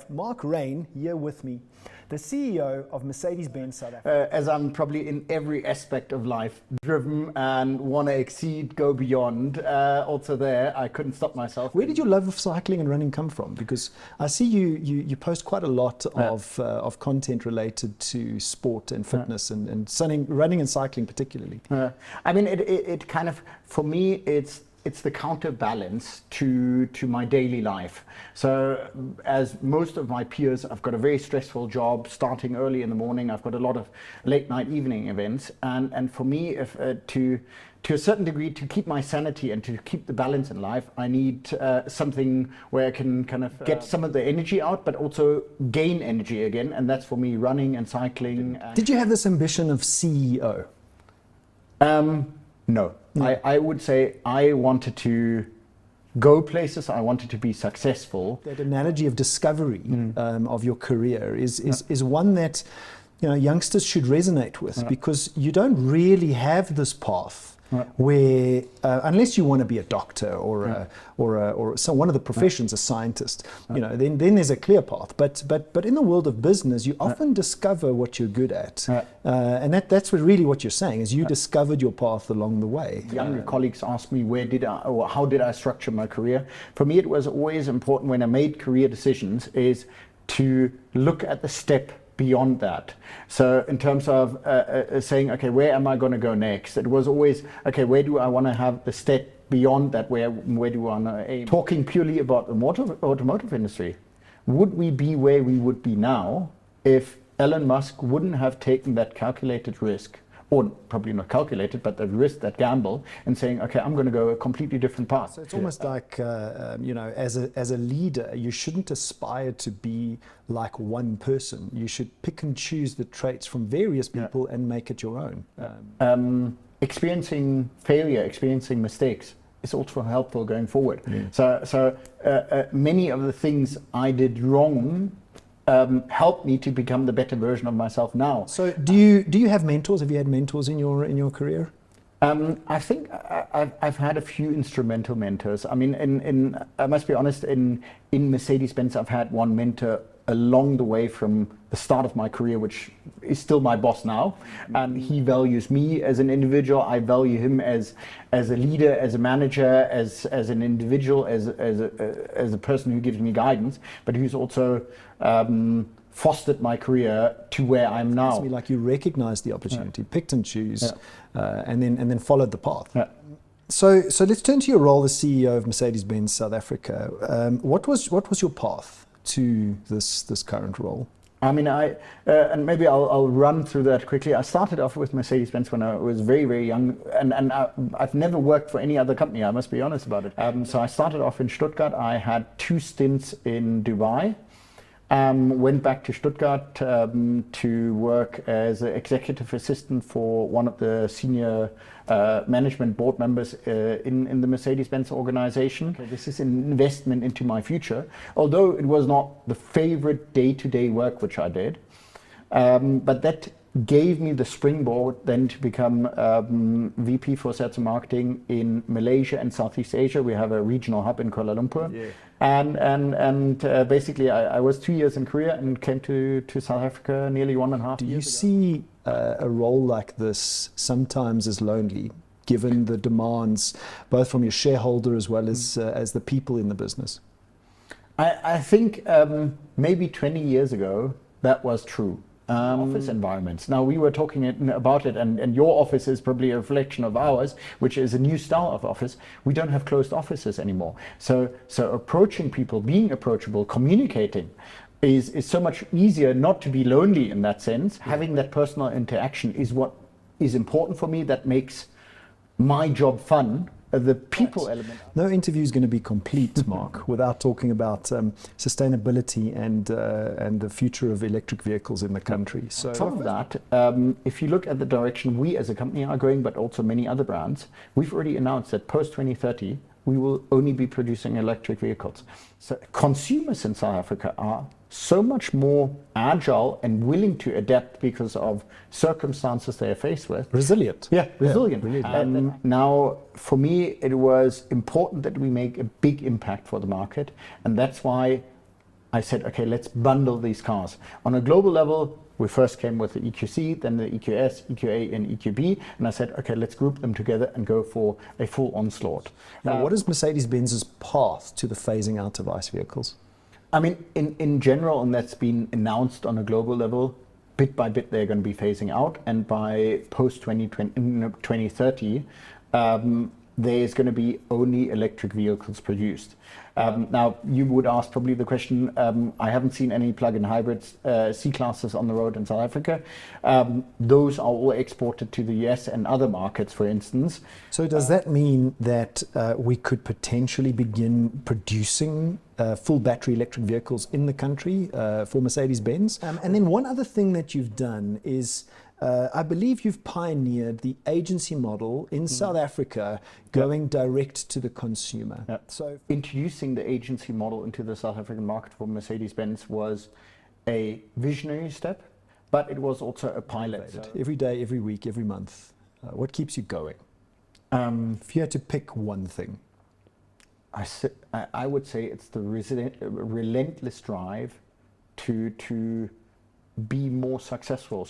have Mark Raine here with me, the CEO of Mercedes-Benz South Africa. As I'm probably in every aspect of life, driven and want to exceed, go beyond. Also there, I couldn't stop myself. Where did your love of cycling and running come from? Because I see you post quite a lot of content related to sport and fitness and running and cycling particularly. I mean, it kind of, for me, it's the counterbalance to my daily life. So as most of my peers, I've got a very stressful job starting early in the morning. I've got a lot of late night evening events. And for me, if to a certain degree, to keep my sanity and to keep the balance in life, I need something where I can kind of get some of the energy out, but also gain energy again. And that's for me, running and cycling. Did you have this ambition of CEO? No. I would say I wanted to go places, I wanted to be successful. That analogy of discovery of your career is one that youngsters should resonate with, because you don't really have this path where, unless you want to be a doctor or one of the professions, a scientist, then there's a clear path. But in the world of business, you often discover what you're good at, and that's really what you're saying is you discovered your path along the way. Younger colleagues ask me how did I structure my career. For me, it was always important when I made career decisions is to look at the step beyond that. So in terms of saying, okay, where am I going to go next? It was always, okay, where do I want to have the step beyond that? Where do I want to aim? Talking purely about the automotive industry, would we be where we would be now if Elon Musk wouldn't have taken that calculated risk, or probably not calculated, but the risk, that gamble, and saying, okay, I'm going to go a completely different path. So it's almost like, as a leader, you shouldn't aspire to be like one person. You should pick and choose the traits from various people and make it your own. Experiencing failure, experiencing mistakes is also helpful going forward. So many of the things I did wrong helped me to become the better version of myself now. So do you have mentors? Have you had mentors in your career? I think I've had a few instrumental mentors. I mean, I must be honest, in Mercedes-Benz, I've had one mentor along the way from the start of my career, which is still my boss now. And he values me as an individual. I value him as a leader, as a manager, as an individual, as a person who gives me guidance, but who's also fostered my career to where I'm now. It's like you recognized the opportunity, picked and choose, and then followed the path. So let's turn to your role as CEO of Mercedes-Benz South Africa. What was your path to this current role? I mean, and maybe I'll run through that quickly. I started off with Mercedes-Benz when I was very, very young, and I've never worked for any other company, I must be honest about it. So I started off in Stuttgart. I had 2 stints in Dubai. Went back to Stuttgart to work as an executive assistant for one of the senior management board members in the Mercedes-Benz organization. Okay, this is an investment into my future, although it was not the favorite day-to-day work which I did. But that gave me the springboard then to become VP for sales and marketing in Malaysia and Southeast Asia. We have a regional hub in Kuala Lumpur. Yeah. And basically I was 2 years in Korea and came to South Africa nearly 1.5 years ago. Do you see a role like this sometimes as lonely, given the demands both from your shareholder as well as the people in the business? I think maybe 20 years ago that was true. Office environments. Now we were talking about it, and your office is probably a reflection of ours, which is a new style of office. We don't have closed offices anymore. So approaching people, being approachable, communicating is so much easier, not to be lonely in that sense. Having that personal interaction is what is important for me. That makes my job fun. The people element. No interview is going to be complete, Mark, without talking about sustainability and the future of electric vehicles in the country. So from that, if you look at the direction we as a company are going, but also many other brands, we've already announced that post 2030 we will only be producing electric vehicles. So consumers in South Africa are so much more agile and willing to adapt because of circumstances they are faced with. Resilient. Yeah, resilient. Yeah, now, for me, it was important that we make a big impact for the market, and that's why I said, okay, let's bundle these cars. On a global level, we first came with the EQC, then the EQS, EQA, and EQB, and I said, okay, let's group them together and go for a full onslaught. Now, what is Mercedes-Benz's path to the phasing out of ICE vehicles? I mean, in general, and that's been announced on a global level, bit by bit they're going to be phasing out, and by post-2030, there's going to be only electric vehicles produced. Now, you would ask probably the question, I haven't seen any plug-in hybrids, C-classes on the road in South Africa. Those are all exported to the US and other markets, for instance. So does that mean that we could potentially begin producing full battery electric vehicles in the country for Mercedes-Benz? And then one other thing that you've done is I believe you've pioneered the agency model in South Africa, going direct to the consumer. So introducing the agency model into the South African market for Mercedes-Benz was a visionary step, but it was also a pilot. So every day, every week, every month. What keeps you going? If you had to pick one thing. I would say it's the relentless drive to be more successful.